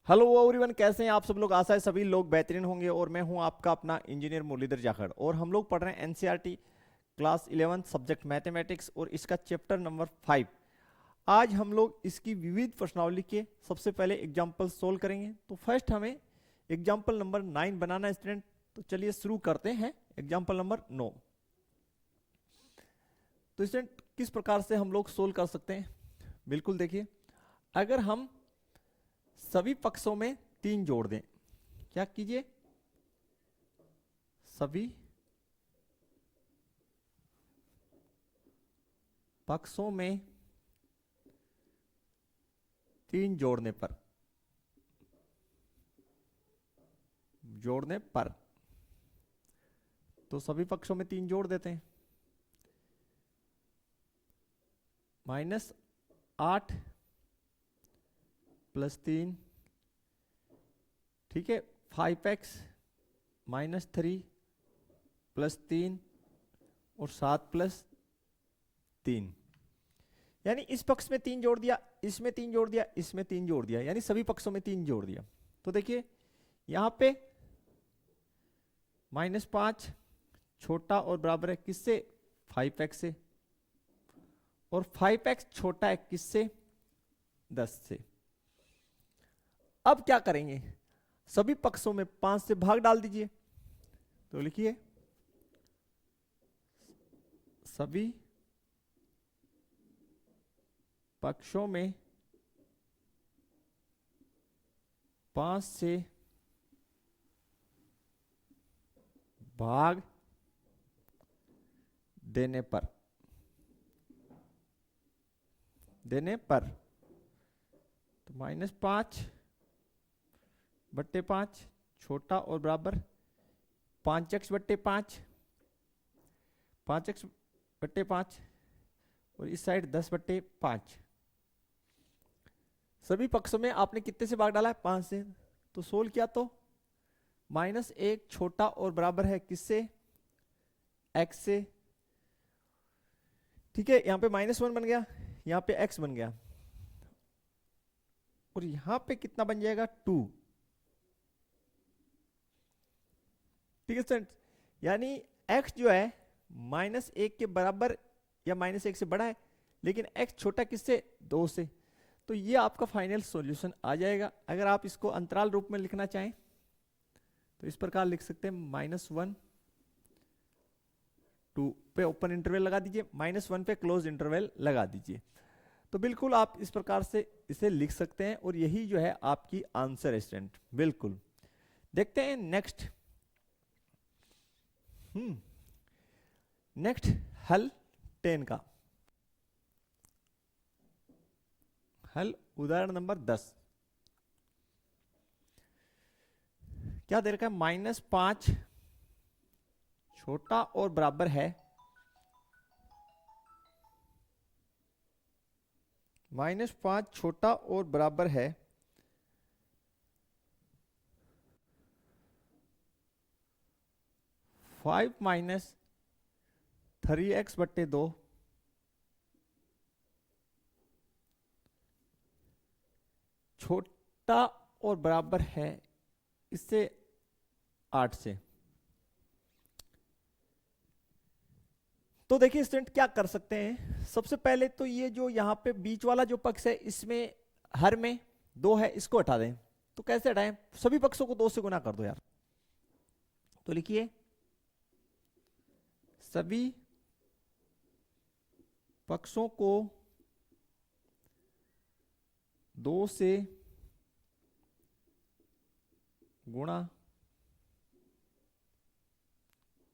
Hello everyone, कैसे हैं आप सब लोग। आशा है सभी लोग बेहतरीन होंगे और मैं हूं आपका अपना इंजीनियर मुरलीधर जाखड़ और हम लोग पढ़ रहे हैं एनसीईआरटी क्लास 11 सब्जेक्ट मैथमेटिक्स और इसका चैप्टर नंबर 5। आज हम लोग इसकी विविध प्रश्नावली के सबसे पहले एग्जाम्पल सोल्व करेंगे। तो फर्स्ट हमें एग्जाम्पल नंबर 9 बनाना है स्टूडेंट। तो चलिए शुरू करते हैं एग्जाम्पल नंबर 9। तो स्टूडेंट किस प्रकार से हम लोग सोल्व कर सकते हैं, बिल्कुल देखिए। अगर हम सभी पक्षों में 3 जोड़ दें, क्या कीजिए, सभी पक्षों में 3 जोड़ने पर तो सभी पक्षों में 3 जोड़ देते हैं। -8 + 3, ठीक है, 5x -3 + 3 और 7 + 3। यानी इस पक्ष में 3 जोड़ दिया, इसमें 3 जोड़ दिया, इसमें 3 जोड़ दिया, यानी सभी पक्षों में 3 जोड़ दिया। तो देखिए यहां पे -5 छोटा और बराबर है किससे, 5x से, और 5x छोटा है किससे, 10 से। अब क्या करेंगे, सभी पक्षों में 5 से भाग डाल दीजिए। तो लिखिए सभी पक्षों में 5 से भाग देने पर तो -5 बट्टे 5 छोटा और बराबर 5x बट्टे 5, 5x बट्टे 5 और इस साइड 10 बट्टे 5। सभी पक्षों में आपने कितने से भाग डाला है, 5 से। तो सोल्व किया तो -1 छोटा और बराबर है किससे, x से, ठीक है। यहां पे -1 बन गया, यहां पे x बन गया और यहां पे कितना बन जाएगा, 2, ठीक है स्टूडेंट। यानी x जो है -1 के बराबर या -1 से बड़ा है, लेकिन x छोटा किससे, 2 से। तो ये आपका फाइनल सॉल्यूशन आ जाएगा। अगर आप इसको अंतराल रूप में लिखना चाहें तो इस प्रकार लिख सकते हैं, -1 2 पे ओपन इंटरवल लगा दीजिए, -1 पे क्लोज इंटरवल लगा दीजिए। तो बिल्कुल आप इस प्रकार से इसे लिख सकते हैं और यही जो है आपकी आंसर है स्टूडेंट, बिल्कुल। देखते हैं नेक्स्ट। नेक्स्ट हल 10 का हल, उदाहरण नंबर 10। क्या दे रखा है, -5 छोटा और बराबर है -5 छोटा और बराबर है 5 - 3x बट्टे 2 छोटा और बराबर है इससे 8 से। तो देखिए स्टूडेंट क्या कर सकते हैं, सबसे पहले तो ये जो यहाँ पे बीच वाला जो पक्ष है इसमें हर में 2 है, इसको हटा दें। तो कैसे हटाएं, सभी पक्षों को 2 से गुना कर दो यार। तो लिखिए सभी पक्षों को 2 से गुणा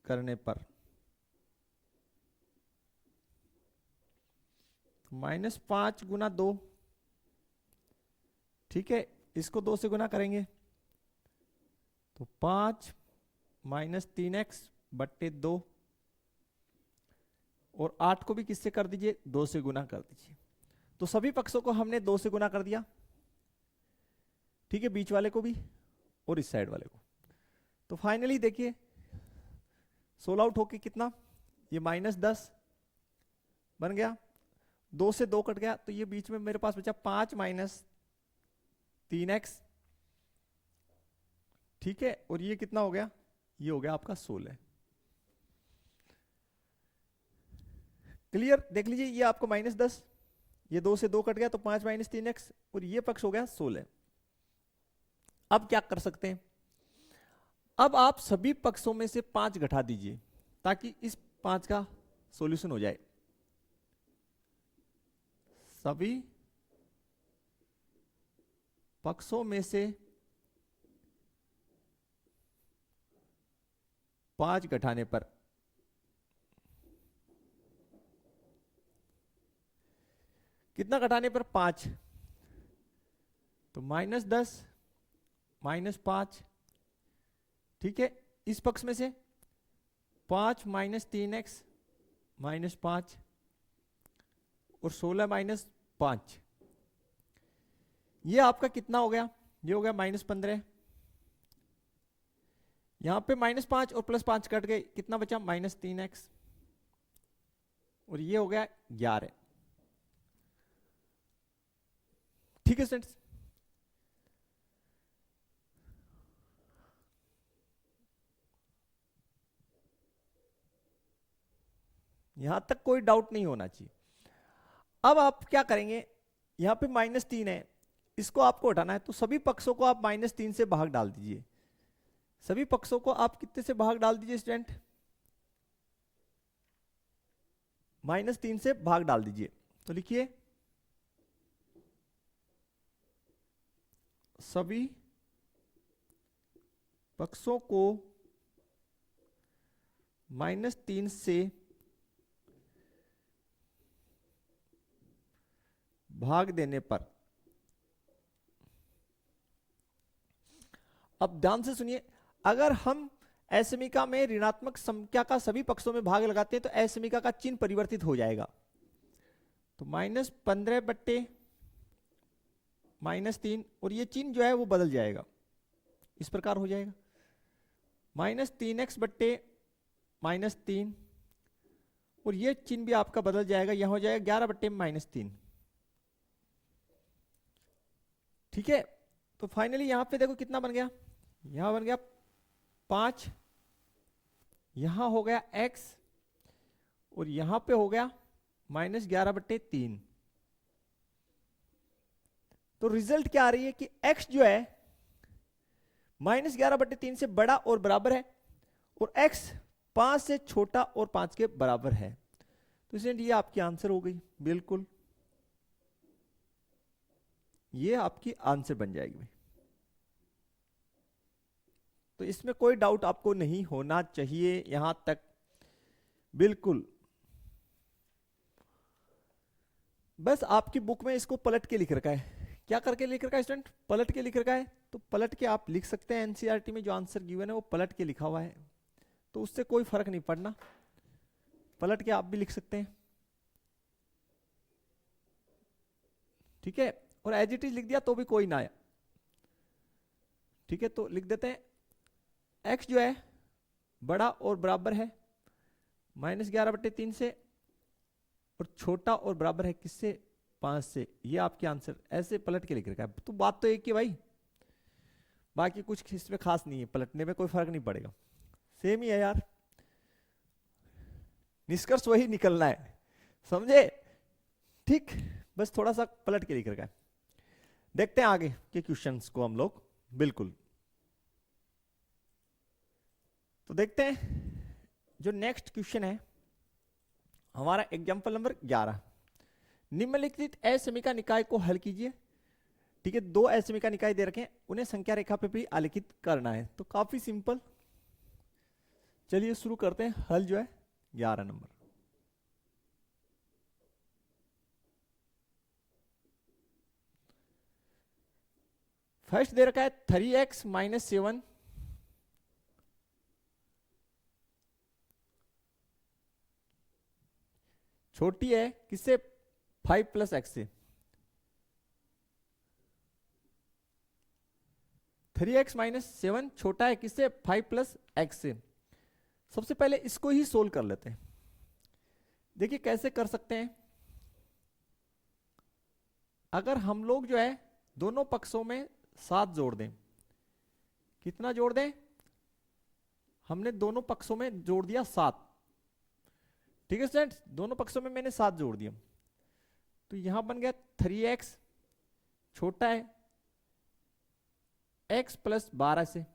करने पर -5 गुना 2, ठीक है, इसको 2 से गुना करेंगे तो 5 - 3x बट्टे 2 और 8 को भी किससे कर दीजिए, 2 से गुना कर दीजिए। तो सभी पक्षों को हमने 2 से गुना कर दिया, ठीक है, बीच वाले को भी और इस साइड वाले को। तो फाइनली देखिए 16 आउट होके कितना, ये -10 बन गया, 2 से 2 कट गया, तो ये बीच में मेरे पास बचा 5 - 3x ठीक है, और ये कितना हो गया, ये हो गया आपका 16। क्लियर, देख लीजिए ये आपको -10, ये 2 से 2 कट गया तो 5 - 3x, और ये पक्ष हो गया 16। अब क्या कर सकते हैं, अब आप सभी पक्षों में से 5 घटा दीजिए ताकि इस 5 का सॉल्यूशन हो जाए। सभी पक्षों में से 5 घटाने पर कितना, घटाने पर 5, तो -10 -5, ठीक है। इस पक्ष में से 5 - 3x -5 और 16 - 5, ये आपका कितना हो गया, ये हो गया -15। यहां पे -5 और +5 कट गए, कितना बचा, -3x, और ये हो गया 11। ठीक है स्टूडेंट्स, यहां तक कोई डाउट नहीं होना चाहिए। अब आप क्या करेंगे, यहां पे -3 है, इसको आपको हटाना है, तो सभी पक्षों को आप -3 से भाग डाल दीजिए। सभी पक्षों को आप कितने से भाग डाल दीजिए स्टूडेंट, -3 से भाग डाल दीजिए। तो लिखिए सभी पक्षों को -3 से भाग देने पर, अब ध्यान से सुनिए, अगर हम असमीका में ऋणात्मक संख्या का सभी पक्षों में भाग लगाते हैं तो असमीका का चिन्ह परिवर्तित हो जाएगा। तो -15 बट्टे -3, और ये चिन्ह जो है वो बदल जाएगा, इस प्रकार हो जाएगा -3x बट्टे -3, और ये चिन्ह भी आपका बदल जाएगा, यहां हो जाएगा 11 बट्टे -3। ठीक है, तो फाइनली यहां पे देखो कितना बन गया, यहां बन गया 5, यहां हो गया x, और यहां पे हो गया -11 बट्टे 3। तो रिजल्ट क्या आ रही है कि x जो है -11 बट्टे 3 से बड़ा और बराबर है, और x 5 से छोटा और 5 के बराबर है। तो इसलिए ये आपकी आंसर हो गई, बिल्कुल ये आपकी आंसर बन जाएगी भाई। तो इसमें कोई डाउट आपको नहीं होना चाहिए यहां तक, बिल्कुल। बस आपकी बुक में इसको पलट के लिख रखा है, क्या करके लिख रखा है स्टूडेंट, पलट के लिख रखा है, तो पलट के आप लिख सकते हैं। एनसीईआरटी में जो आंसर गिवन है वो पलट के लिखा हुआ है, तो उससे कोई फर्क नहीं पड़ना, पलट के आप भी लिख सकते हैं। ठीक है, और एज इट इज लिख दिया तो भी कोई ना आया। ठीक है, तो लिख देते हैं x जो है बड़ा और बराबर है -11 बट्टे 3 से, और छोटा और बराबर है किससे, 5 से। ये आपके आंसर ऐसे पलट के लिख रखा है, तो बात तो एक ही भाई, बाकी कुछ इसमें खास नहीं है, पलटने में कोई फर्क नहीं पड़ेगा, सेम ही है यार, निष्कर्ष वही निकलना है, समझे। ठीक, बस थोड़ा सा पलट के लिख रखा है। देखते हैं आगे के क्वेश्चंस को हम लोग, बिल्कुल। तो देखते हैं जो नेक्स्ट क्वेश्चन है हमारा, एग्जाम्पल नंबर 11। निम्नलिखित असमीका निकाय को हल कीजिए। ठीक है, 2 असमीका निकाय दे रखे हैं, उन्हें संख्या रेखा पे भी आलेखित करना है। तो काफी सिंपल, चलिए शुरू करते हैं। हल जो है 11 नंबर, फर्स्ट दे रखा है 3x - 7 छोटी है किससे, 5 + x से। 3x - 7 छोटा है किससे, 5 + x से। सबसे पहले इसको ही सोल्व कर लेते हैं। देखिए कैसे कर सकते हैं, अगर हम लोग जो है दोनों पक्षों में 7 जोड़ दें, कितना जोड़ दें, हमने दोनों पक्षों में जोड़ दिया 7। ठीक है स्टूडेंट्स, दोनों पक्षों में मैंने 7 जोड़ दिया, तो यहां बन गया 3x छोटा है x प्लस 12 से।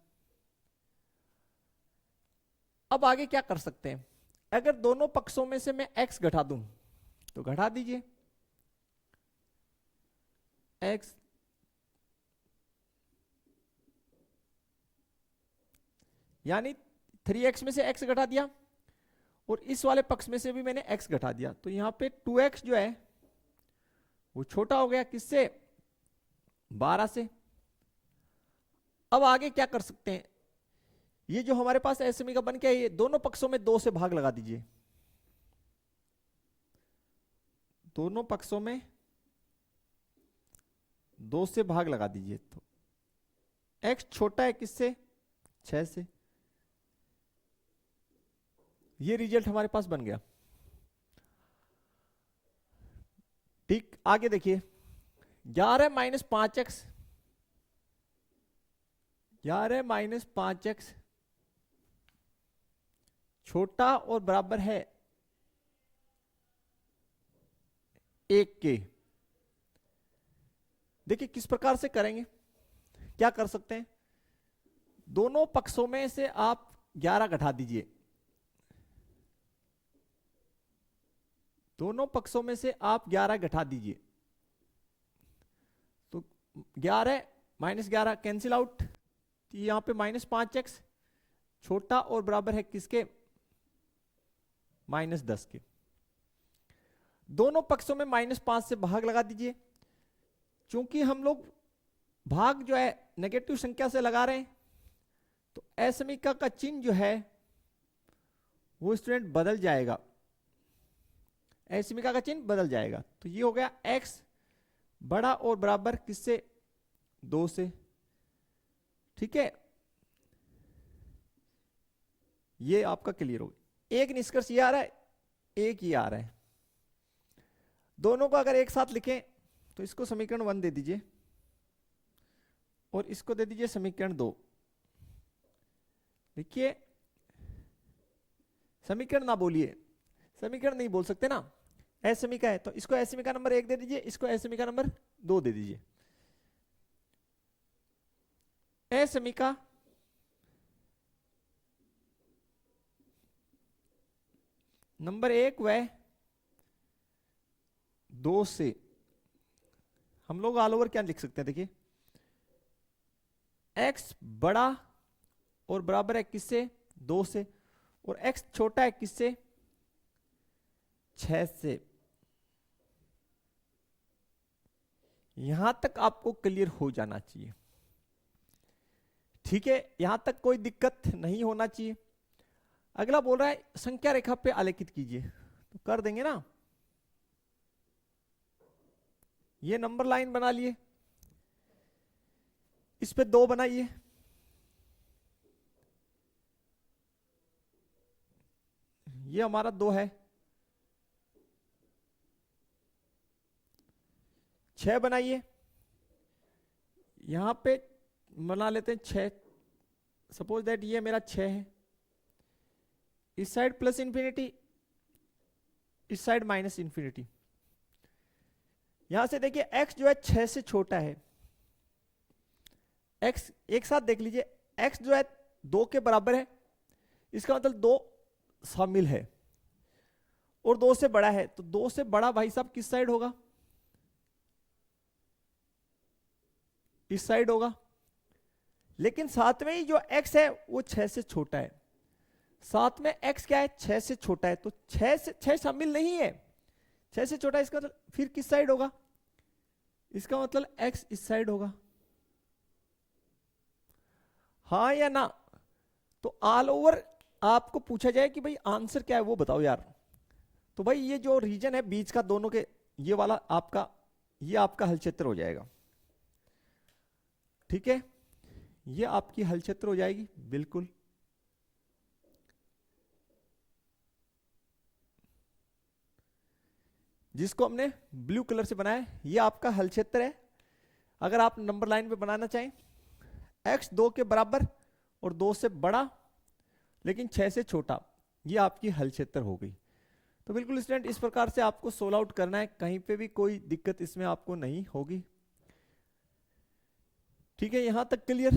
अब आगे क्या कर सकते हैं, अगर दोनों पक्षों में से मैं x घटा दूं तो घटा दीजिए, x यानी 3x में से x घटा दिया और इस वाले पक्ष में से भी मैंने x घटा दिया, तो यहां पे 2x जो है वो छोटा हो गया किससे, 12 से। अब आगे क्या कर सकते हैं, ये जो हमारे पास एसएमई का बन के ये दोनों पक्षों में 2 से भाग लगा दीजिए, दोनों पक्षों में 2 से भाग लगा दीजिए, तो x छोटा है किससे, 6 से। ये रिजल्ट हमारे पास बन गया। ठीक, आगे देखिए 11 माइनस 5x, 11 माइनस 5x छोटा और बराबर है 1 के। देखिए किस प्रकार से करेंगे, क्या कर सकते हैं, दोनों पक्षों में से आप 11 घटा दीजिए, दोनों पक्षों में से आप 11 घटा दीजिए, तो 11 माइनस 11 कैंसिल आउट, तो यहां पे माइनस 5x छोटा और बराबर है किसके, -10 के। दोनों पक्षों में -5 से भाग लगा दीजिए, क्योंकि हम लोग भाग जो है नेगेटिव संख्या से लगा रहे हैं, तो असमीका का चिन्ह जो है वो स्टूडेंट बदल जाएगा, असमीका का चिन्ह बदल जाएगा। तो ये हो गया x बड़ा और बराबर किससे, 2 से। ठीक है, ये आपका क्लियर हो गया। एक निष्कर्ष ये आ रहा है, एक ये आ रहा है, दोनों को अगर एक साथ लिखें तो इसको समीकरण 1 दे दीजिए और इसको दे दीजिए समीकरण 2। देखिए समीकरण ना बोलिए, समीकरण नहीं बोल सकते ना, असमीका है तो इसको असमीका नंबर 1 दे दीजिए, इसको असमीका नंबर 2 दे दीजिए। असमीका नंबर 1 व 2 से हम लोग ऑल ओवर क्या लिख सकते हैं, देखिए x बड़ा और बराबर है किससे, 2 से, और x छोटा है किससे, 6 से। यहां तक आपको क्लियर हो जाना चाहिए। ठीक है, यहां तक कोई दिक्कत नहीं होना चाहिए। अगला बोल रहा है संख्या रेखा पे आलेखित कीजिए, तो कर देंगे ना, ये नंबर लाइन बना लिए, इस पे 2 बनाइए, ये हमारा 2 है, 6 बनाइए, यहां पे बना लेते हैं 6, सपोज दैट ये मेरा 6 है, इस साइड प्लस इंफिनिटी, इस साइड माइनस इंफिनिटी। यहां से देखिए x जो है 6 से छोटा है, x एक साथ देख लीजिए, x जो है 2 के बराबर है, इसका मतलब 2 शामिल है, और 2 से बड़ा है, तो 2 से बड़ा भाई साहब किस साइड होगा, इस साइड होगा। लेकिन साथ में ही जो x है वो 6 से छोटा है, साथ में x क्या है, 6 से छोटा है, तो 6 शामिल नहीं है, 6 से छोटा है, इसका मतलब फिर किस साइड होगा, इसका मतलब x इस साइड होगा, हाँ या ना। तो ऑल ओवर आपको पूछा जाए कि भाई आंसर क्या है वो बताओ यार, तो भाई ये जो रीजन है बीच का दोनों के, ये वाला आपका, ये आपका हल क्षेत्र हो जाएगा। ठीक है, ये आपकी हल क्षेत्र हो जाएगी बिल्कुल। जिसको हमने ब्लू कलर से बनाया, ये आपका हल क्षेत्र है। अगर आप नंबर लाइन पे बनाना चाहें, x 2 के बराबर और 2 से बड़ा लेकिन 6 से छोटा, ये आपकी हल क्षेत्र हो गई। तो बिल्कुल स्टूडेंट इस प्रकार से आपको सोल्व आउट करना है, कहीं पे भी कोई दिक्कत इसमें आपको नहीं होगी। ठीक है, यहां तक क्लियर।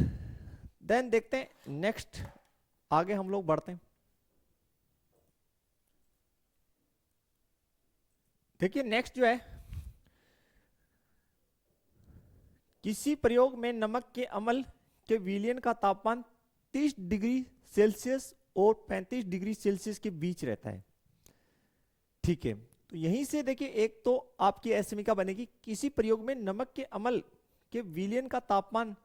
देन देखते हैं नेक्स्ट, आगे हम लोग बढ़ते हैं। देखिए नेक्स्ट जो है, किसी प्रयोग में नमक के अम्ल के विलयन का तापमान 30 डिग्री सेल्सियस और 35 डिग्री सेल्सियस के बीच रहता है। ठीक है, तो यहीं से देखिए एक तो आपकी एसमिका बनेगी, किसी प्रयोग में नमक के अम्ल के विलयन का तापमान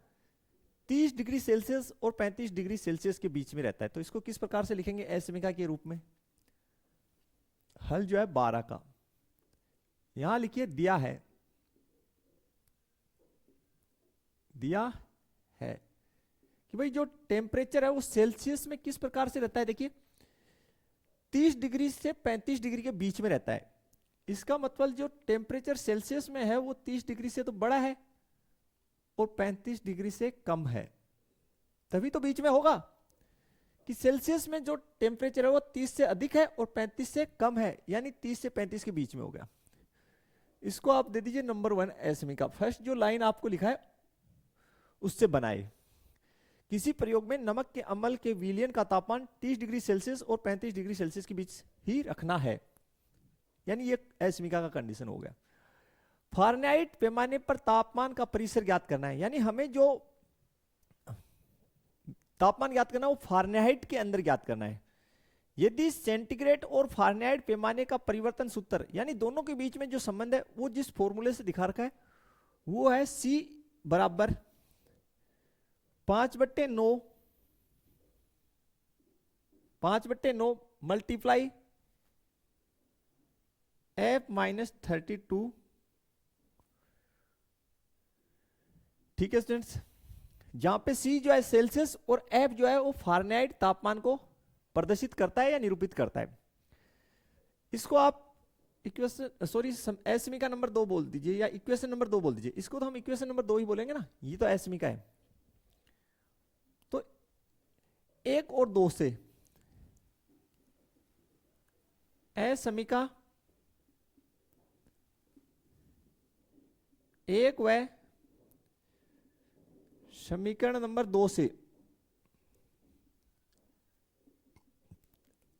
30 डिग्री सेल्सियस और 35 डिग्री सेल्सियस के बीच में रहता है। तो इसको किस प्रकार से लिखेंगे एसमिका के रूप में? हल जो है 12 का, यहां लिखिए दिया है कि भाई जो टेम्परेचर है वो सेल्सियस में किस प्रकार से रहता है, देखिए 30 डिग्री से 35 डिग्री के बीच में रहता है। इसका मतलब जो टेम्परेचर सेल्सियस में है वो 30 डिग्री से तो बड़ा है और 35 डिग्री से कम है, तभी तो बीच में होगा कि सेल्सियस में जो टेम्परेचर है वो 30 से अधिक है और 35 से कम है, यानी 30 से 35 के बीच में हो गया। इसको आप दे दीजिए नंबर 1 एसमिका। फर्स्ट जो लाइन आपको लिखा है उससे बनाए, किसी प्रयोग में नमक के अम्ल के विलयन का तापमान 30 डिग्री सेल्सियस और 35 डिग्री सेल्सियस के बीच ही रखना है, यानी ये एसमिका का कंडीशन हो गया। फारेनहाइट पैमाने पर तापमान का परिसर ज्ञात करना है, यानी हमें जो तापमान ज्ञात करना है वो फारेनहाइट के अंदर ज्ञात करना है। यदि सेंटीग्रेड और फारेनहाइट पैमाने का परिवर्तन सूत्र, यानी दोनों के बीच में जो संबंध है वो जिस फॉर्मूले से दिखा रखा है वो है C बराबर 5/9 मल्टीप्लाई F-32। ठीक है स्टूडेंट्स, जहां पे C जो है सेल्सियस और F जो है वो फारेनहाइट तापमान को प्रदर्शित करता है या निरूपित करता है। इसको आप इक्वेशन एसमिका नंबर 2 बोल दीजिए या इक्वेशन नंबर 2 बोल दीजिए, इसको तो हम इक्वेशन नंबर 2 ही बोलेंगे ना, ये तो एसमिका है। तो 1 और 2 से एसमिका 1 व समीकरण नंबर 2 से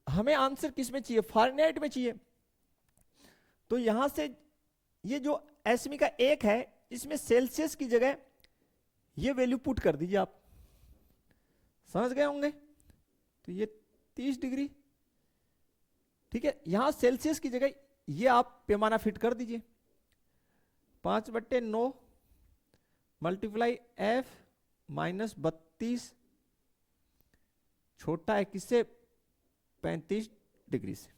हमें आंसर किस में चाहिए? फारेनहाइट में चाहिए। तो यहां से ये जो एसमिका 1 है इसमें सेल्सियस की जगह ये वैल्यू पुट कर दीजिए, आप समझ गए होंगे। तो ये 30 डिग्री, ठीक है, यहां सेल्सियस की जगह ये आप पैमाना फिट कर दीजिए, 5/9 मल्टीप्लाई F-32 छोटा है किससे? 35 डिग्री से।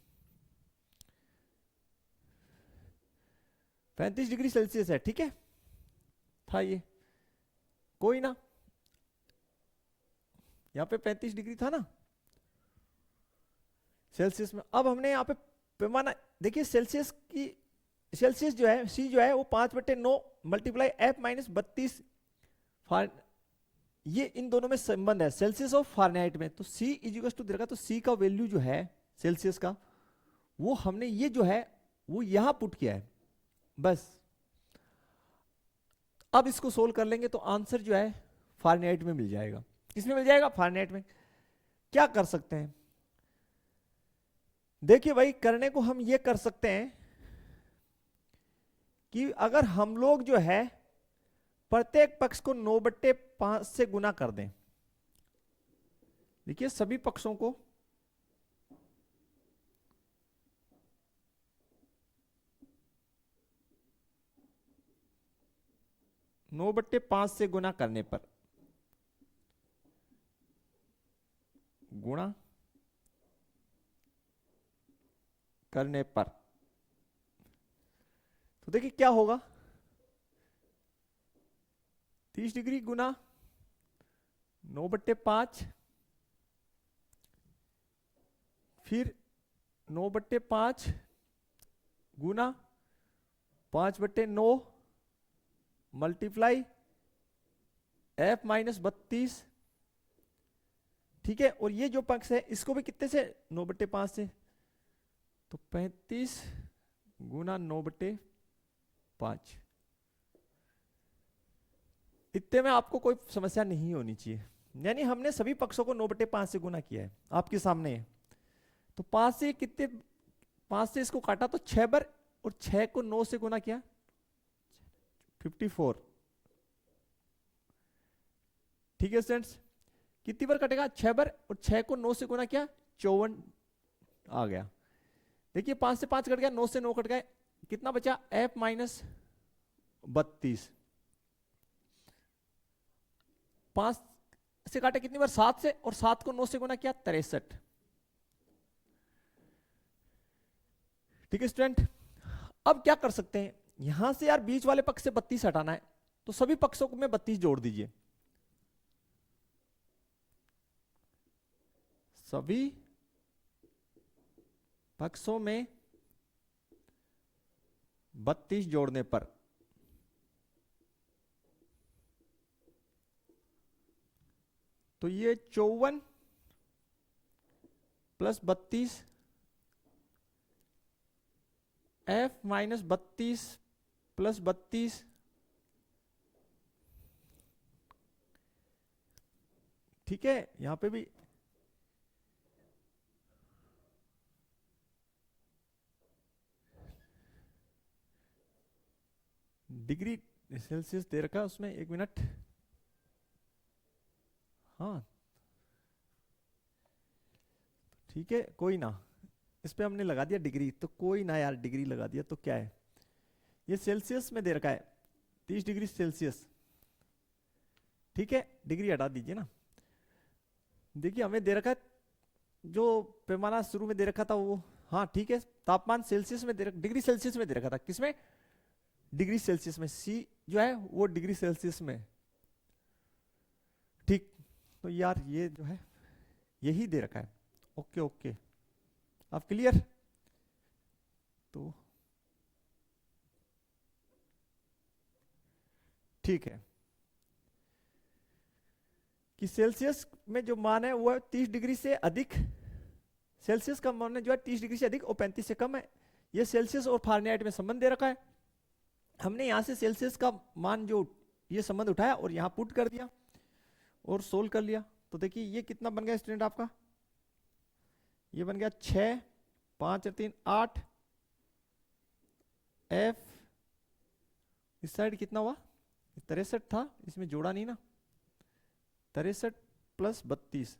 35 डिग्री सेल्सियस है, ठीक है, था ये कोई ना, यहां पे 35 डिग्री था ना सेल्सियस में। अब हमने यहां पे पैमाना देखिए, सेल्सियस जो है C जो है वो 5/9 मल्टीप्लाई F-32, ये इन दोनों में संबंध है सेल्सियस और फारेनहाइट में। तो C इक्वल टू दे रखा, तो C का वैल्यू जो है सेल्सियस का वो हमने ये जो है वो यहां पुट किया है बस। अब इसको सोल्व कर लेंगे तो आंसर जो है फारेनहाइट में मिल जाएगा। किसमें मिल जाएगा? फारेनहाइट में। क्या कर सकते हैं? देखिए भाई, करने को हम ये कर सकते हैं कि अगर हम लोग जो है प्रत्येक पक्ष को 9/5 से गुना कर दें। देखिए सभी पक्षों को 9/5 से गुना करने पर, तो देखिए क्या होगा, 30 डिग्री गुना 9/5, फिर 9/5 गुना 5/9 मल्टीप्लाई F-32 ठीक है, और ये जो पक्ष है इसको भी कितने से, 9/5 से, तो 35 गुना 9/5। इतने में आपको कोई समस्या नहीं होनी चाहिए। यानी हमने सभी पक्षों को 9/5 से गुना किया है, आपके सामने है। तो 5 से कितने, 5 से इसको काटा तो 6 बार, और 6 को 9 से गुना किया 54। ठीक है स्टूडेंट्स, कितनी बार कटेगा, 6 बार, और 6 को 9 से गुना किया 54 आ गया। देखिए 5 से 5 कट गया, 9 से 9 कट गया, कितना बचा, f माइनस 32। 5 से काटे कितनी बार, 7 से, और 7 को 9 से गुना किया 63। ठीक है स्टूडेंट, अब क्या कर सकते हैं, यहां से यार बीच वाले पक्ष से 32 हटाना है, तो सभी पक्षों को में 32 जोड़ दीजिए। सभी पक्षों में 32 जोड़ने पर तो ये 54 प्लस 32 f माइनस 32 प्लस 32, ठीक है, यहां पे भी डिग्री सेल्सियस दे रखा है उसमें, 1 मिनट, हाँ ठीक है, कोई ना, इस पे हमने लगा दिया डिग्री, तो कोई ना यार, डिग्री लगा दिया तो क्या है, ये सेल्सियस में दे रखा है 30 डिग्री सेल्सियस। ठीक है, डिग्री हटा दीजिए ना। देखिए हमें दे रखा है, जो पैमाना शुरू में दे रखा था वो, हाँ ठीक है, तापमान सेल्सियस में दे रखा, डिग्री सेल्सियस में दे रखा था, किसमें, डिग्री सेल्सियस में, सी जो है वो डिग्री सेल्सियस में। ठीक, तो यार ये जो है यही दे रखा है। ओके ओके, अब क्लियर। तो ठीक है कि सेल्सियस में जो मान है वो 30 डिग्री से अधिक, सेल्सियस का मान जो है 30 डिग्री से अधिक और 35 से कम है। ये सेल्सियस और फारेनहाइट में संबंध दे रखा है। हमने यहां से सेल्सियस का मान जो ये संबंध उठाया और यहां पुट कर दिया और सोल्व कर लिया। तो देखिए ये कितना बन गया स्टूडेंट आपका, ये बन गया 6, 5 और 3 8, एफ इस साइड कितना हुआ, 63 था, इसमें जोड़ा नहीं ना, 63 प्लस 32,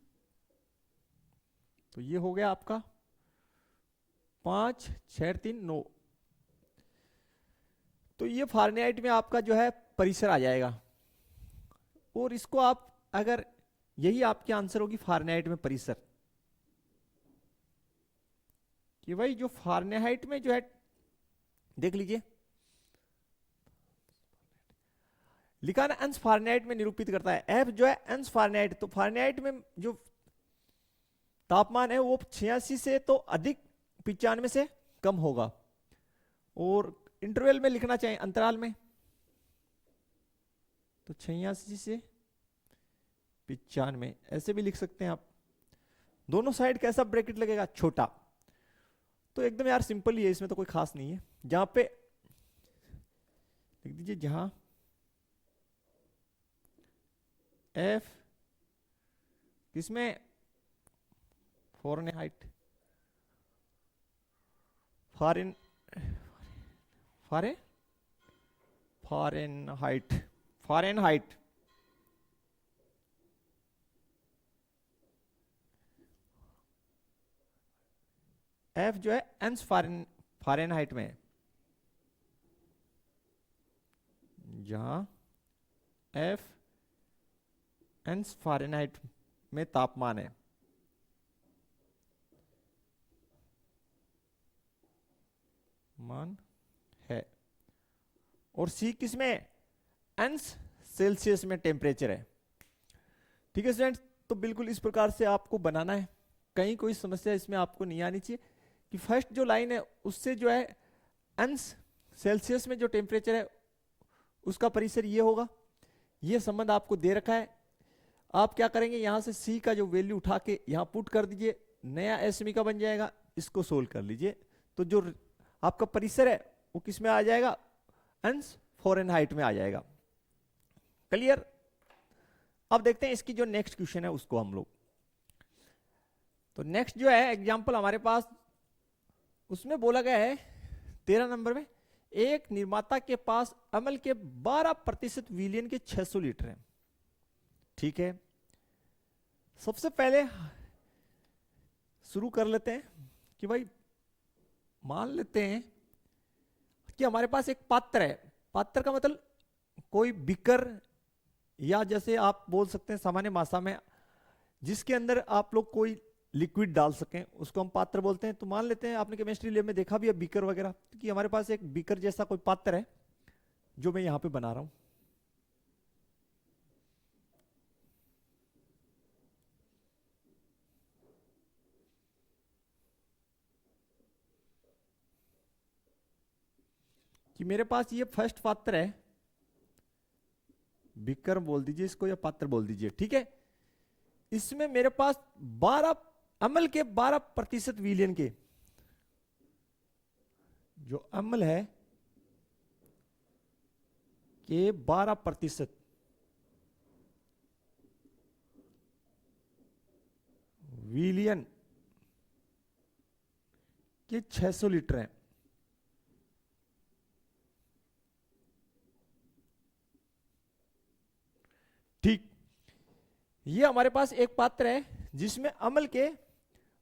तो ये हो गया आपका 5, 6, 3, 9। तो ये फारेनहाइट में आपका जो है परिसर आ जाएगा। और इसको आप अगर यही आपकी आंसर होगी फारेनहाइट में परिसर, कि भाई जो फारेनहाइट में जो है, देख लीजिए लिखा ना अंश फारेनहाइट में निरूपित करता है, एफ जो है अंश फारेनहाइट, तो फारेनहाइट में जो तापमान है वो 86 से तो अधिक 95 से कम होगा। और इंटरवल में लिखना चाहिए, अंतराल में, तो 86 से 95 ऐसे भी लिख सकते हैं आप। दोनों साइड कैसा ब्रैकेट लगेगा, छोटा। तो एकदम यार सिंपल ही है, इसमें तो कोई खास नहीं है। जहां पे लिख दीजिए, जहां एफ किसमें, फारेनहाइट, फारेन फारे फारेनहाइट फारेनहाइट एफ जो है अंश फारेनहाइट में, जहां एफ अंश फारेनहाइट में तापमान है, मान है, और सी किसमें, अंश सेल्सियस में टेम्परेचर है। ठीक है स्टूडेंट्स, तो बिल्कुल इस प्रकार से आपको बनाना है, कहीं कोई समस्या इसमें आपको नहीं आनी चाहिए। कि फर्स्ट जो लाइन है उससे जो है अंश सेल्सियस में जो टेम्परेचर है उसका परिसर ये होगा, ये संबंध आपको दे रखा है। आप क्या करेंगे, यहां से सी का जो वैल्यू उठा के यहां पुट कर दीजिए, नया एसमी का बन जाएगा, इसको सोल्व कर लीजिए। तो जो आपका परिसर है वो किस में आ जाएगा, अंश फ़ारेनहाइट में आ जाएगा। क्लियर। अब देखते हैं इसकी जो नेक्स्ट क्वेश्चन है उसको हम लोग। तो नेक्स्ट जो है एग्जांपल हमारे पास, उसमें बोला गया है 13 नंबर में, एक निर्माता के पास अमल के 12% विलियन के 600 लीटर हैं। ठीक है, सबसे पहले शुरू कर लेते हैं कि भाई मान लेते हैं कि हमारे पास एक पात्र है। पात्र का मतलब कोई बिकर, या जैसे आप बोल सकते हैं सामान्य भाषा में जिसके अंदर आप लोग कोई लिक्विड डाल सकें उसको हम पात्र बोलते हैं। तो मान लेते हैं आपने केमिस्ट्री लैब में देखा भी है बीकर वगैरह, कि हमारे पास एक बीकर जैसा कोई पात्र है जो मैं यहां पे बना रहा हूं। कि मेरे पास ये फर्स्ट पात्र है, बीकर बोल दीजिए इसको या पात्र बोल दीजिए, ठीक है। इसमें मेरे पास 12 अम्ल के 12% विलियन के, जो अम्ल है के 12% विलियन के 600 लीटर हैं। ठीक, ये हमारे पास एक पात्र है जिसमें अम्ल के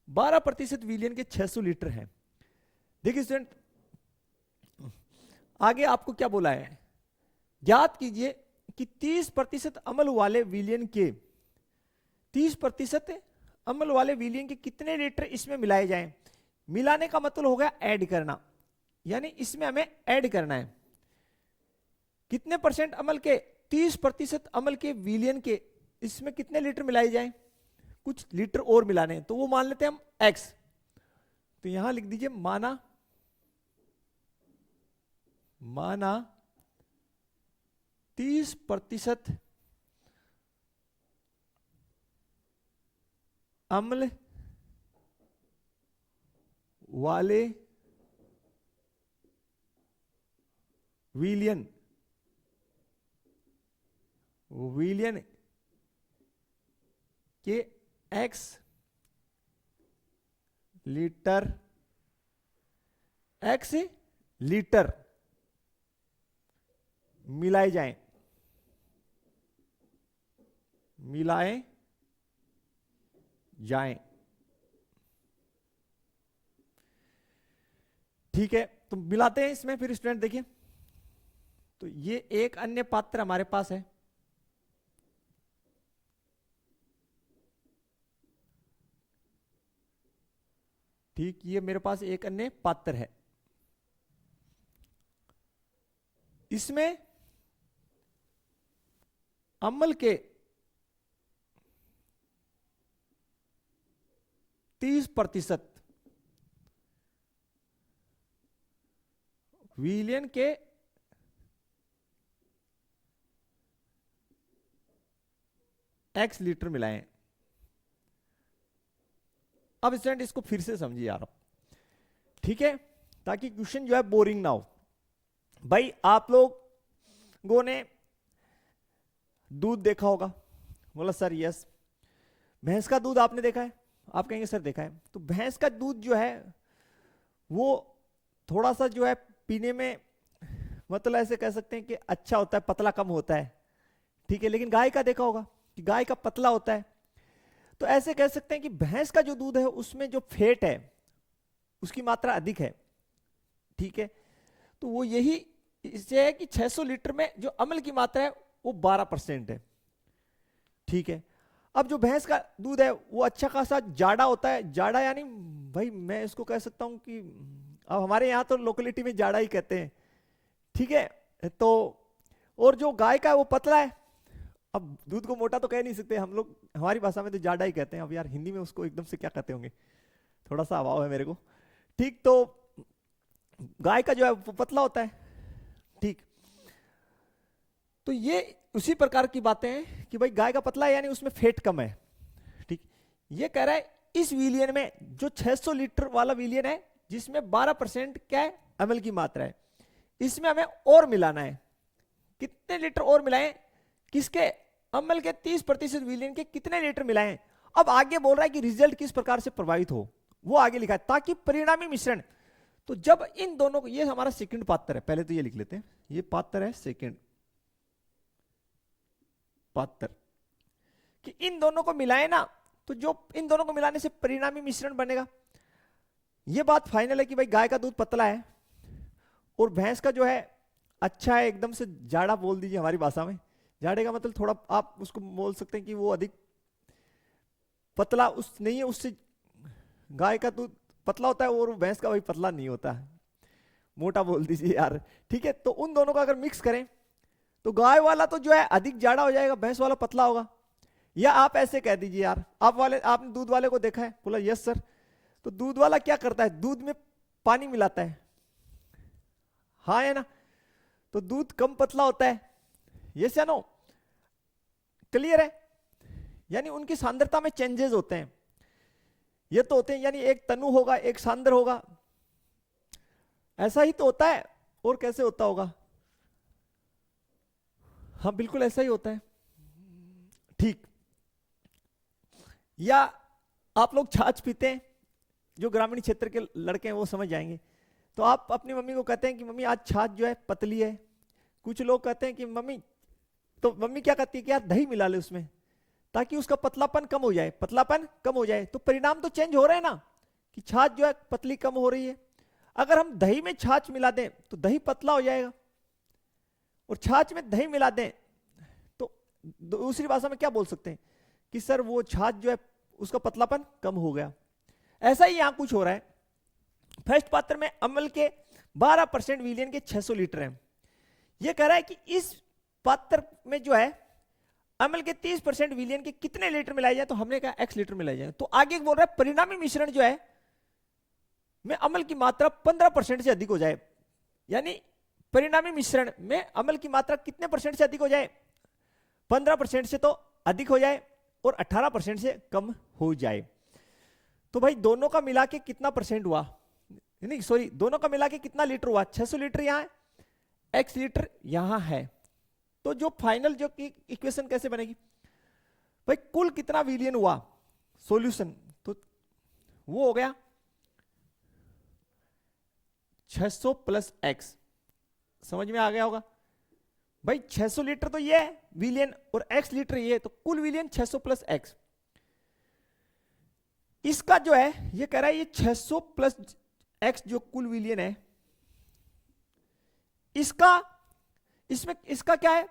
12% विलियन के 600 लीटर हैं। देखिए स्टूडेंट, आगे आपको क्या बोला है, ज्ञात कीजिए कि 30% अम्ल वाले विलियन के 30% अम्ल वाले विलियन के कितने लीटर इसमें मिलाए जाएं। मिलाने का मतलब हो गया ऐड करना, यानी इसमें हमें ऐड करना है। कितने परसेंट अम्ल के, 30% अम्ल के विलियन के इसमें कितने लीटर मिलाए जाएं, कुछ लीटर और मिलाने हैं, तो वो मान लेते हैं हम x। तो यहां लिख दीजिए माना 30% अम्ल वाले विलियन के x लीटर मिलाए जाएं। ठीक है, तो मिलाते हैं इसमें। फिर स्टूडेंट देखिए, तो ये एक अन्य पात्र हमारे पास है, ठीक, ये मेरे पास एक अन्य पात्र है। इसमें अम्ल के 30% विलियन के x लीटर मिलाएं। अब स्टूडेंट इसको फिर से समझिए यार, ठीक है, ताकि क्वेश्चन जो है बोरिंग ना हो। भाई आप लोगों ने दूध देखा होगा, बोला सर यस। भैंस का दूध आपने देखा है, आप कहेंगे सर देखा है। तो भैंस का दूध जो है वो थोड़ा सा जो है पीने में, मतलब ऐसे कह सकते हैं कि अच्छा होता है, पतला कम होता है, ठीक है। लेकिन गाय का देखा होगा कि गाय का पतला होता है। तो ऐसे कह सकते हैं कि भैंस का जो दूध है उसमें जो फैट है उसकी मात्रा अधिक है, ठीक है। तो वो यही इससे है कि 600 लीटर में जो अम्ल की मात्रा है वो 12% है, ठीक है। अब जो भैंस का दूध है वो अच्छा खासा जाड़ा होता है। जाड़ा यानी भाई मैं इसको कह सकता हूं कि अब हमारे यहाँ तो लोकेलिटी में जाड़ा ही कहते हैं, ठीक है। तो और जो गाय का है वो पतला है। अब दूध को मोटा तो कह नहीं सकते हम लोग, हमारी भाषा में तो जाड़ा ही कहते हैं। अब यार हिंदी में उसको एकदम से क्या कहते होंगे, थोड़ा सा अभाव है मेरे को, ठीक। तो गाय का जो है वो पतला होता है, ठीक। तो ये उसी प्रकार की बातें हैं कि भाई गाय का पतला है यानी उसमें फैट कम है, ठीक। ये कह रहा है इस विलियन में जो 600 लीटर वाला विलियन है जिसमें 12% क्या है, अम्ल की मात्रा है, इसमें हमें और मिलाना है। कितने लीटर और मिलाएं, किसके, अम्ल के 30% विलियन के कितने लीटर मिलाएं। अब आगे बोल रहा है कि रिजल्ट किस प्रकार से प्रभावित हो, वो आगे लिखा है, ताकि परिणामी मिश्रण, तो जब इन दोनों को, ये हमारा सेकंड पात्र है, पहले तो ये लिख लेते हैं, ये पात्र है सेकंड पात्र, कि इन दोनों को मिलाए ना, तो जो इन दोनों को मिलाने से परिणामी मिश्रण बनेगा। ये बात फाइनल है कि भाई गाय का दूध पतला है और भैंस का जो है अच्छा है, एकदम से जाड़ा बोल दीजिए हमारी भाषा में, जाड़े का मतलब थोड़ा आप उसको बोल सकते हैं कि वो अधिक पतला उस नहीं है, उससे गाय का दूध पतला होता है और भैंस का भाई पतला नहीं होता है, मोटा बोल दीजिए यार, ठीक है। तो उन दोनों का अगर मिक्स करें तो गाय वाला तो जो है अधिक जाड़ा हो जाएगा, भैंस वाला पतला होगा। या आप ऐसे कह दीजिए यार, आपने दूध वाले को देखा है, बोला यस सर, तो दूध वाला क्या करता है, दूध में पानी मिलाता है, हाँ है ना, तो दूध कम पतला होता है, यस या नो, क्लियर है। यानी उनकी सांद्रता में चेंजेस होते हैं, ये तो होते हैं, यानी एक तनु होगा एक सांद्र होगा, ऐसा ही तो होता है, और कैसे होता होगा, हाँ बिल्कुल ऐसा ही होता है, ठीक। या आप लोग छाछ पीते हैं, जो ग्रामीण क्षेत्र के लड़के हैं वो समझ जाएंगे, तो आप अपनी मम्मी को कहते हैं कि मम्मी आज छाछ जो है पतली है, कुछ लोग कहते हैं कि मम्मी, तो मम्मी क्या कहती है कि यार दही मिला ले उसमें ताकि उसका पतलापन कम हो जाए, पतलापन कम हो जाए, तो परिणाम तो चेंज हो रहे हैं ना, कि छाछ जो है पतली कम हो रही है। अगर हम दही में छाछ मिला दें तो दही पतला हो जाएगा, और छाछ में दही मिला दें तो दूसरी भाषा में क्या बोल सकते हैं कि सर वो छाछ जो है उसका पतलापन कम हो गया। ऐसा ही यहां कुछ हो रहा है। फर्स्ट पात्र में अम्ल के 12% विलियन के 600 लीटर हैं। यह कह रहा है कि इस पात्र में जो है अम्ल के 30% विलियन के कितने लीटर मिलाए जाए, तो हमने कहा x लीटर मिलाए जाए। तो आगे बोल रहा है परिणामी मिश्रण जो है में अम्ल की मात्रा 15% से अधिक हो जाए, यानी परिणामी मिश्रण में अम्ल की मात्रा कितने परसेंट से अधिक हो जाए, 15% से तो अधिक हो जाए और 18% से कम हो जाए। तो भाई दोनों का मिला के कितना परसेंट हुआ, नहीं सॉरी, दोनों का मिला के कितना लीटर हुआ, 600 लीटर यहां है, x लीटर यहां है। तो जो फाइनल जो इक्वेशन कैसे बनेगी, भाई कुल कितना विलियन हुआ सॉल्यूशन, तो वो हो गया 600 प्लस x, समझ में आ गया होगा भाई। 600 लीटर तो ये है विलियन और x लीटर ये है, तो कुल विलियन 600 प्लस x। इसका जो है ये कह रहा है ये 600 प्लस x जो कुल विलियन है, इसमें इसका क्या है,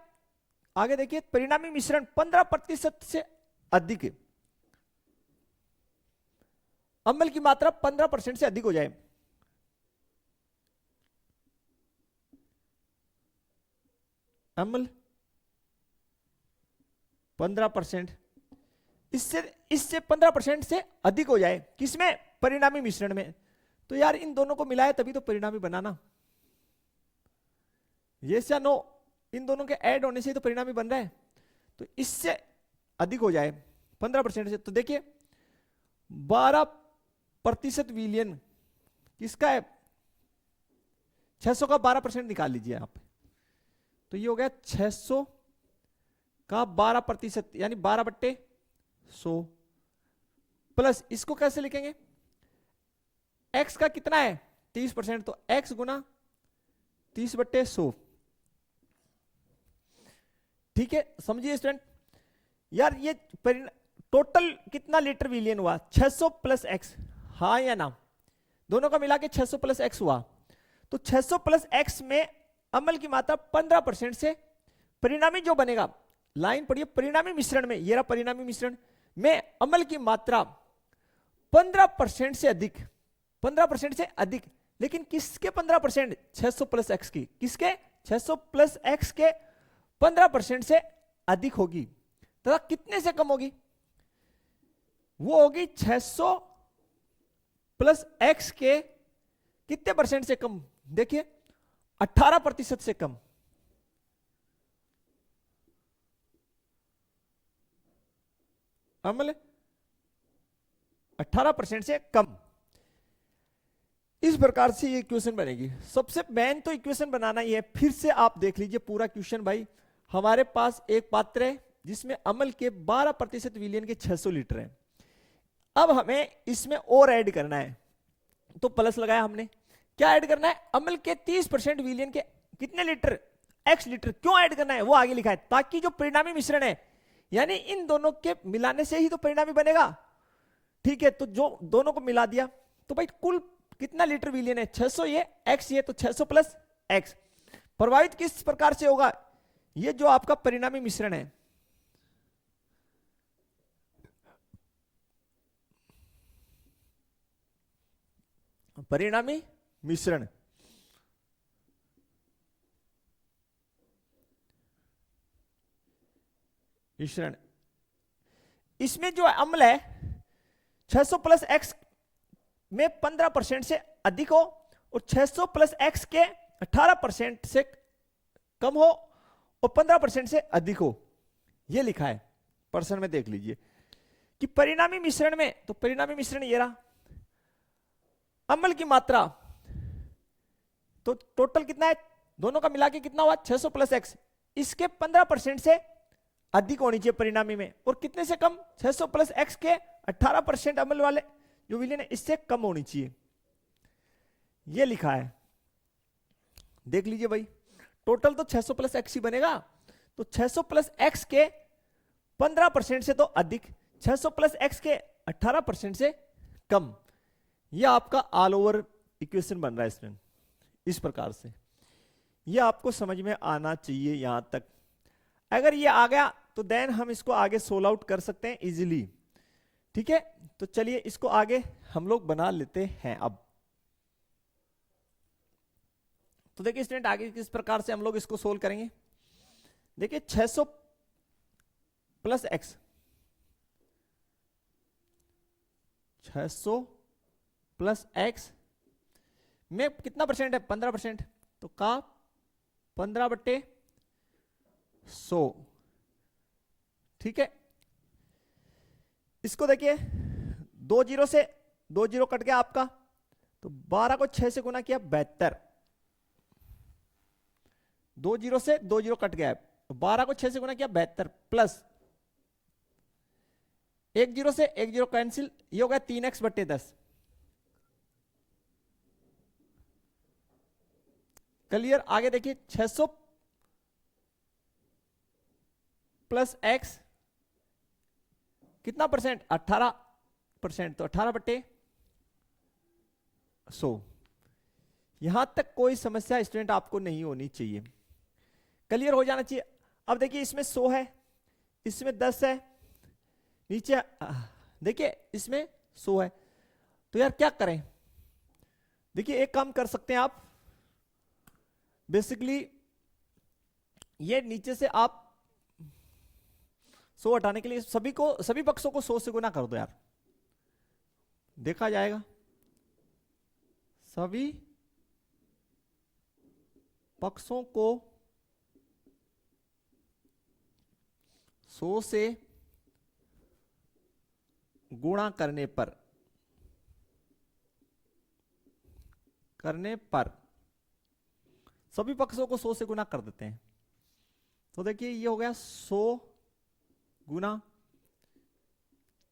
आगे देखिए परिणामी मिश्रण 15% से अधिक है, अम्ल की मात्रा 15% से अधिक हो जाए, अम्ल 15%, इससे 15% से अधिक हो जाए, किसमें, परिणामी मिश्रण में। तो यार इन दोनों को मिलाए तभी तो परिणामी बनाना, यस या नो, इन दोनों के ऐड होने से तो परिणामी बन रहा है। तो इससे अधिक हो जाए 15% से, तो देखिए 12% विलियन किसका है, 600 का 12% निकाल लीजिए आप, तो ये हो गया 600 का 12%, यानी 12/100 प्लस इसको कैसे लिखेंगे, x का कितना है 30%, तो x गुना 30/100, ठीक है। समझिए स्टूडेंट, यार ये टोटल कितना लीटर विलियन हुआ, 600 प्लस x, हाँ या ना, दोनों का मिला के 600 प्लस x हुआ। तो 600 प्लस x में अम्ल की मात्रा 15% से, परिणामी जो बनेगा, लाइन पढ़िए, परिणामी मिश्रण में, ये रहा परिणामी मिश्रण में अम्ल की मात्रा 15% से अधिक, 15% से अधिक, लेकिन किसके 15%, 600 प्लस x की, किसके 600 प्लस x के 15% से अधिक होगी, तथा कितने से कम होगी, वो होगी 600 प्लस x के कितने % से कम, देखिए 18% से कम, अम्ल 18% से कम। इस प्रकार से ये इक्वेशन बनेगी। सबसे मेन तो इक्वेशन बनाना ही है। फिर से आप देख लीजिए पूरा क्वेश्चन भाई। हमारे पास एक पात्र है जिसमें अम्ल के 12% विलियन के 600 लीटर है। अब हमें इसमें और ऐड करना है, तो प्लस लगाया हमने। क्या ऐड करना है? अम्ल के 30% विलियन के कितने लीटर? x litre. क्यों ऐड करना है वो आगे लिखा है, ताकि जो परिणामी मिश्रण है, यानी इन दोनों के मिलाने से ही तो परिणामी बनेगा। ठीक है, तो जो दोनों को मिला दिया तो भाई कुल कितना लीटर विलियन है? 600, ये x, ये तो 600 प्लस x। प्रभावित किस प्रकार से होगा? ये जो आपका परिणामी मिश्रण है, परिणामी मिश्रण, मिश्रण, इसमें जो अम्ल है 600 प्लस x में 15% से अधिक हो और 600 प्लस x के 18% से कम हो और 15% से अधिक हो। यह लिखा है पर्सन में, देख लीजिए कि परिणामी मिश्रण में, तो परिणामी मिश्रण ये रहा। अम्ल की मात्रा तो टोटल कितना है, दोनों का मिला के कितना हुआ? 600 प्लस x। इसके 15% से अधिक होनी चाहिए परिणामी में, और कितने से कम? 600 प्लस x के 18% अम्ल वाले जो विलियन है इससे कम होनी चाहिए। ये लिखा है, देख लीजिए भाई। टोटल तो 600 प्लस x ही बनेगा, तो 600 प्लस x के 15% से तो अधिक, 600 प्लस x के 18% से कम। यह आपका ऑल ओवर इक्वेशन बन रहा है इसमें, इस प्रकार से। यह आपको समझ में आना चाहिए यहां तक। अगर ये आ गया तो देन हम इसको आगे सोल्व आउट कर सकते हैं इजीली। ठीक है, तो चलिए इसको आगे हम लोग बना लेते हैं अब। तो देखिए स्टूडेंट, आगे किस प्रकार से हम लोग इसको सोल्व करेंगे। देखिए 600 प्लस x, 600 प्लस x में कितना परसेंट है? 15%। तो का 15/100। ठीक है, इसको देखिए 2 जीरो से 2 जीरो कट गया आपका, तो 12 को 6 से गुना किया 72। 2 जीरो से 2 जीरो कट गया है, तो 12 को 6 से गुना किया 72 प्लस 1 जीरो से 1 जीरो कैंसिल, ये हो गया 3x/10। क्लियर? आगे देखिए 600 प्लस x कितना परसेंट? 18%। तो 18/100। यहां तक कोई समस्या स्टूडेंट आपको नहीं होनी चाहिए, क्लियर हो जाना चाहिए। अब देखिए इसमें 100 है, इसमें 10 है, नीचे देखिए इसमें 100 है। तो यार क्या करें? देखिए एक काम कर सकते हैं आप, बेसिकली ये नीचे से आप 100 हटाने के लिए सभी पक्षों को 100 से गुना कर दो यार, देखा जाएगा। सभी पक्षों को 100 से गुणा करने पर सभी पक्षों को 100 से गुना कर देते हैं। तो देखिए ये हो गया 100 गुना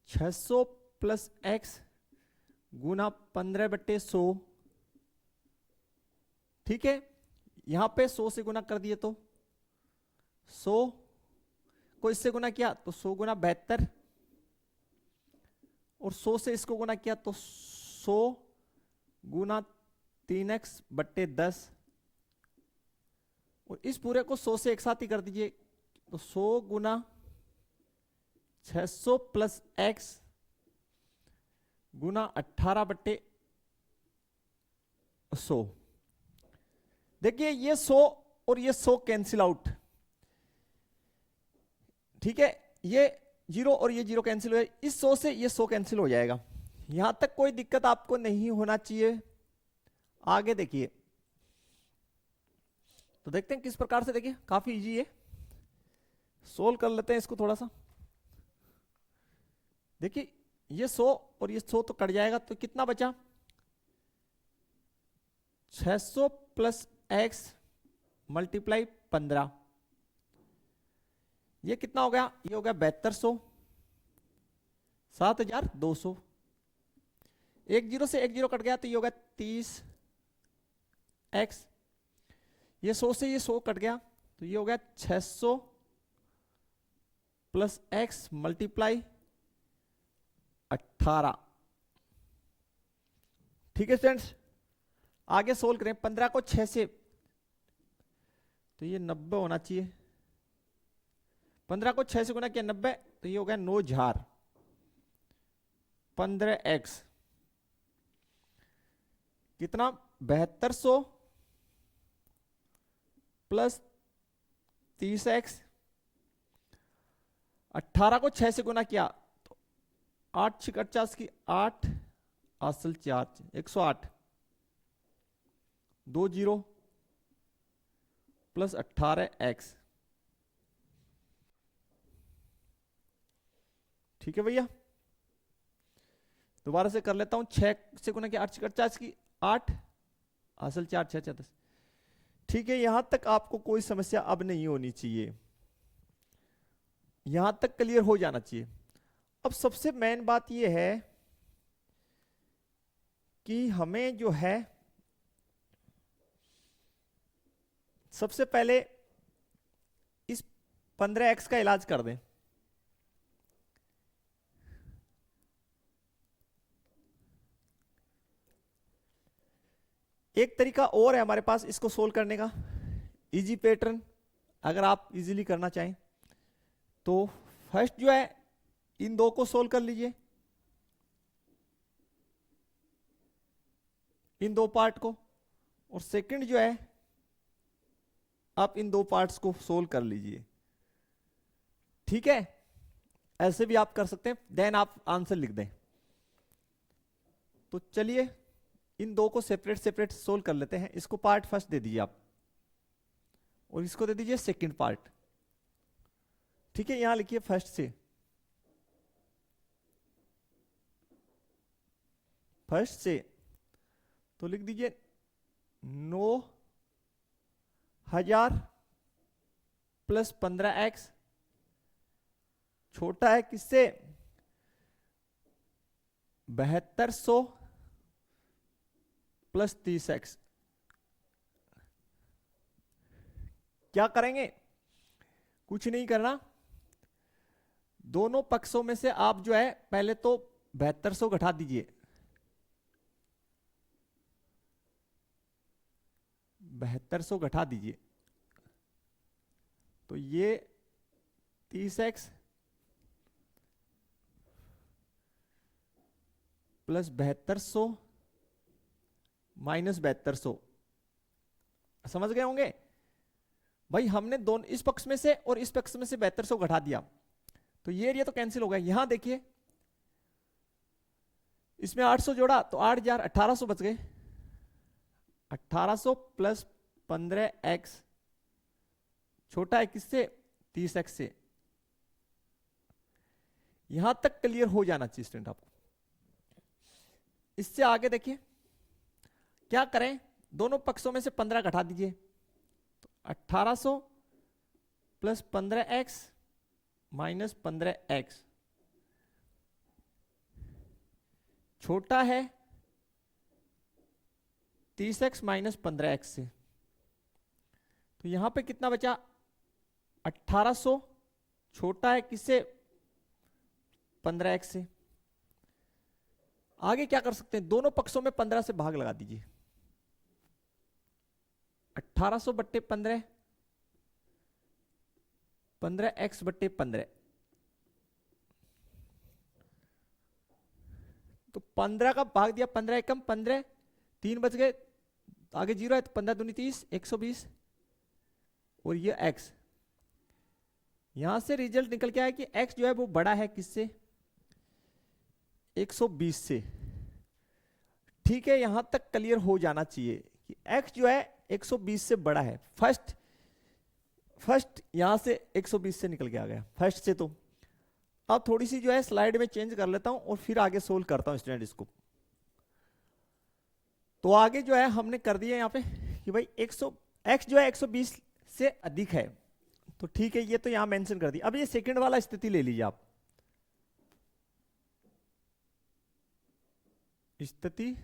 600 प्लस x गुना 15/100। ठीक है, यहां पे 100 से गुना कर दिए तो 100 को इससे गुना किया तो 100 गुना 72, और 100 से इसको गुना किया तो 100 गुना 3x/10, और इस पूरे को 100 से एक साथ ही कर दीजिए, तो 100 गुना 600 प्लस x गुना 18/100। देखिए ये 100 और ये 100 कैंसिल आउट। ठीक है, ये 0 और ये 0 कैंसिल हो जाए, इस 100 से ये 100 कैंसिल हो जाएगा। यहां तक कोई दिक्कत आपको नहीं होना चाहिए। आगे देखिए, तो देखते हैं किस प्रकार से। देखिए काफी इजी है, सोल्व कर लेते हैं इसको थोड़ा सा। देखिए ये 100 और ये 100 तो कट जाएगा, तो कितना बचा 600 प्लस x मल्टीप्लाई 15, ये कितना हो गया, ये हो गया 7200, 7200। एक जीरो से एक जीरो कट गया तो ये हो गया 30x, ये 100 से ये 100 कट गया तो ये हो गया 600 प्लस x मल्टीप्लाई 18। ठीक है स्टूडेंट्स, आगे सोल्व करें। 15 को 6 से, तो ये 90 होना चाहिए। 15 को 6 से गुना किया 90, तो ये हो गया 9000। 15x कितना 7200 प्लस 30x। 18 को 6 से गुना किया तो 8 6 50 की 8 असल 4 108, 2 जीरो प्लस 18x। ठीक है भैया, दोबारा से कर लेता हूं। 6 से गुना किया 8 6 50 की 8 असल 4 6 10। ठीक है, यहां तक आपको कोई समस्या अब नहीं होनी चाहिए, यहां तक क्लियर हो जाना चाहिए। अब सबसे मेन बात यह है कि हमें जो है सबसे पहले इस 15x का इलाज कर दें। एक तरीका और है हमारे पास इसको सोल्व करने का, इजी पैटर्न, अगर आप इजीली करना चाहें तो फर्स्ट जो है इन दो को सोल्व कर लीजिए, इन दो पार्ट को, और सेकंड जो है आप इन दो पार्ट्स को सोल्व कर लीजिए। ठीक है, ऐसे भी आप कर सकते हैं, देन आप आंसर लिख दें। तो चलिए इन दो को सेपरेट सेपरेट सोल्व कर लेते हैं। इसको पार्ट फर्स्ट दे दीजिए आप, और इसको दे दीजिए सेकंड पार्ट। ठीक है, यहां लिखिए फर्स्ट से, फर्स्ट से तो लिख दीजिए 9000 प्लस 15x छोटा है किससे 7200 प्लस 30x। क्या करेंगे, कुछ नहीं करना, दोनों पक्षों में से आप जो है पहले तो 7200 घटा दीजिए, 7200 घटा दीजिए, तो ये 30x प्लस 7200 माइनस 7200। समझ गए होंगे भाई, हमने दोनों इस पक्ष में से और इस पक्ष में से 7200 घटा दिया, तो ये एरिया तो कैंसिल हो गया। यहां देखिए इसमें 800 जोड़ा तो 8000, 1800 बच गए। 1800 प्लस 15x छोटा है किससे 30x से। यहां तक क्लियर हो जाना चाहिए स्टूडेंट आपको। इससे आगे देखिए क्या करें, दोनों पक्षों में से 15 घटा दीजिए, तो 1800 प्लस 15x माइनस 15x छोटा है 30x माइनस 15x से। तो यहां पे कितना बचा 1800 छोटा है किससे 15x से। आगे क्या कर सकते हैं, दोनों पक्षों में 15 से भाग लगा दीजिए, 1800 बट्टे 15, 15x बट्टे 15, तो 15 का भाग दिया, 15 एकम 15, 3 बच गए, आगे 0 है तो 15 दूनी 30, 120, और ये x। यहां से रिजल्ट निकल के आया कि x जो है वो बड़ा है किससे 120 से। ठीक है, यहां तक क्लियर हो जाना चाहिए कि x जो है 120 से बड़ा है। फर्स्ट यहां से 120 से निकल के आ गया फर्स्ट से, तो अब थोड़ी सी जो है स्लाइड में चेंज कर लेता हूं और फिर आगे सोल्व करता हूं स्टूडेंट इसको। तो आगे जो है हमने कर दिया यहाँ पे कि भाई 100 x जो है 120 से अधिक है, तो ठीक है, ये तो यहां मेंशन कर दिया। अब ये सेकंड वाला स्थिति ले लीजिए आप, स्थिति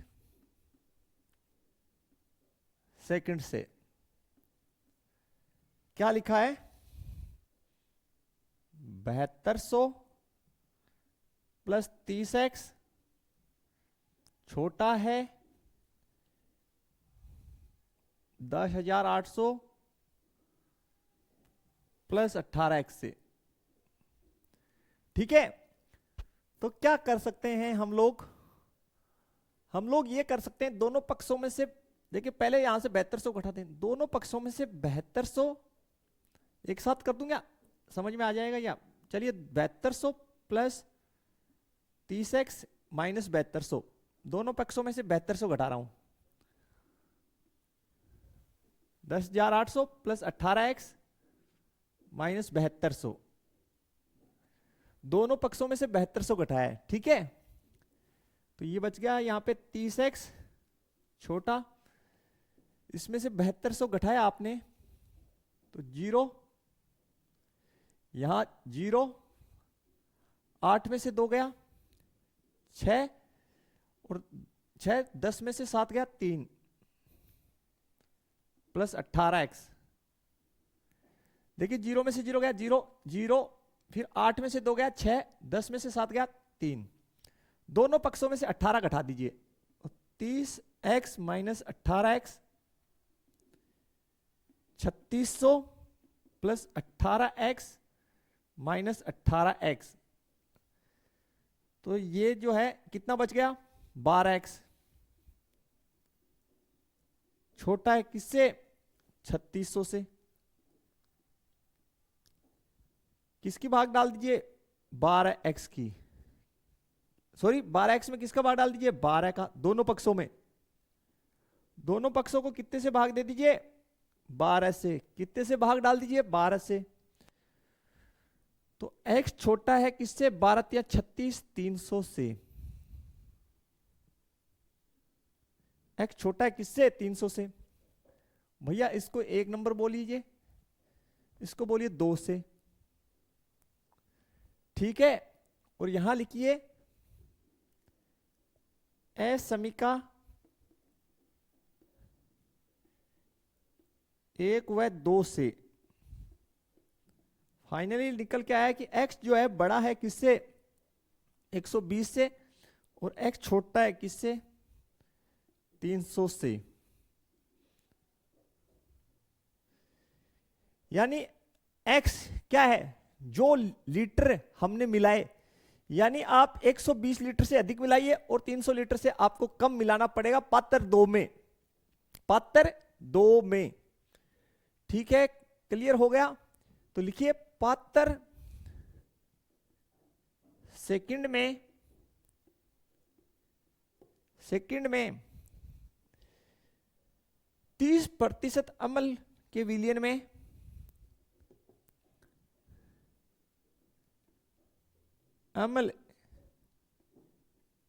सेकंड से क्या लिखा है, 7200 प्लस 30x छोटा है 10,800 प्लस 18x से। ठीक है, तो क्या कर सकते हैं हम लोग ये कर सकते हैं, दोनों पक्षों में से देखिए, पहले यहां से 7200 घटाते हैं, दोनों पक्षों में से 7200 एक साथ कर दूंगा, समझ में आ जाएगा क्या। चलिए 7200 प्लस 30x माइनस 7200, दोनों पक्षों में से 7200 घटा रहा हूं, 10,800 प्लस 18x माइनस 7200, दोनों पक्षों में से 7200 घटाया है। ठीक है, तो ये बच गया यहां पे 30x छोटा, इसमें से 7200 घटाया आपने तो 0, यहां 0, 8 में से 2 गया 6, और 6, 10 में से 7 गया 3, प्लस 18x, देखिए 0 में से 0 गया 0, 0, फिर 8 में से 2 गया 6, 10 में से 7 गया 3, दोनों पक्षों में से 18 घटा दीजिए, 30x minus 18x 3600 plus 18x minus 18x, तो ये जो है कितना बच गया 12x, छोटा है किससे 3600 से, किसकी भाग डाल दीजिए 12x की, सॉरी 12x में किसका भाग डाल दीजिए 12 का, दोनों पक्षों में, दोनों पक्षों को कितने से भाग दे दीजिए 12 से, कितने से भाग डाल दीजिए 12 से, तो x छोटा है किससे 12 या 36 300 से, x छोटा है किससे 300 से, भैया इसको 1 नंबर बोल लीजिए, इसको बोलिए 2 से। ठीक है, और यहां लिखिए असमीका 1 व 2 से। फाइनली निकल के आया कि x जो है बड़ा है किससे 120 से, और x छोटा है किससे 300 से, यानी x क्या है जो लीटर हमने मिलाए, यानी आप 120 लीटर से अधिक मिलाइए और 300 लीटर से आपको कम मिलाना पड़ेगा पात्र 2 में, पात्र 2 में। ठीक है, क्लियर हो गया, तो लिखिए पात्र सेकंड में 30% अम्ल के विलयन में अम्ल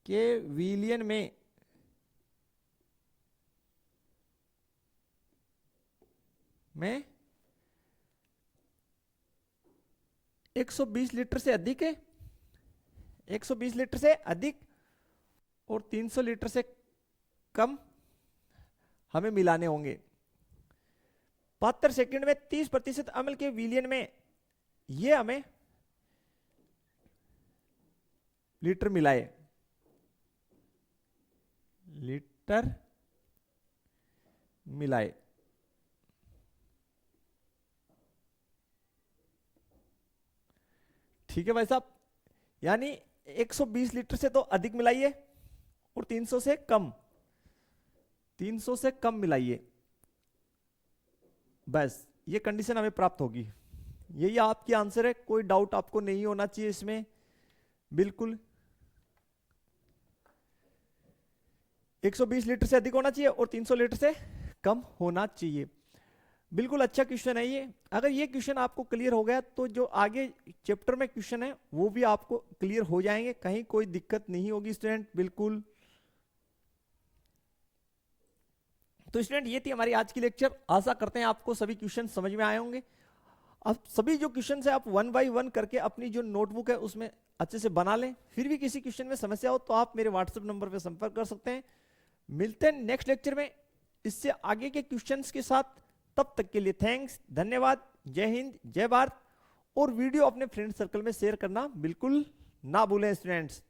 के विलयन में 120 लीटर से अधिक है, 120 लीटर से अधिक और 300 लीटर से कम हमें मिलाने होंगे। पात्र सेकंड में 30% अम्ल के विलयन में ये हमें लीटर मिलाए, लीटर मिलाए। ठीक है भाई साहब, यानी 120 लीटर से तो अधिक मिलाइए और 300 से कम, 300 से कम मिलाइए, बस ये कंडीशन हमें प्राप्त होगी। यही आपकी आंसर है, कोई डाउट आपको नहीं होना चाहिए इसमें, बिल्कुल 120 लीटर से अधिक होना चाहिए और 300 लीटर से कम होना चाहिए। बिल्कुल अच्छा क्वेश्चन है ये। अगर ये क्वेश्चन आपको क्लियर हो गया तो जो आगे चैप्टर में क्वेश्चन है वो भी आपको क्लियर हो जाएंगे, कहीं कोई दिक्कत नहीं होगी स्टूडेंट, बिल्कुल। तो स्टूडेंट ये थी हमारी आज की लेक्चर, आशा करते हैं आपको सभी क्वेश्चन समझ में आए होंगे। अब सभी जो क्वेश्चन है आप वन बाय वन करके अपनी जो नोटबुक है उसमें अच्छे से बना लें। फिर भी किसी क्वेश्चन में समस्या हो तो आप मेरे व्हाट्सएप नंबर पर संपर्क कर सकते हैं। मिलते हैं नेक्स्ट लेक्चर में इससे आगे के क्वेश्चंस के साथ। तब तक के लिए थैंक्स, धन्यवाद, जय हिंद, जय भारत। और वीडियो अपने फ्रेंड सर्कल में शेयर करना बिल्कुल ना भूलें स्टूडेंट्स।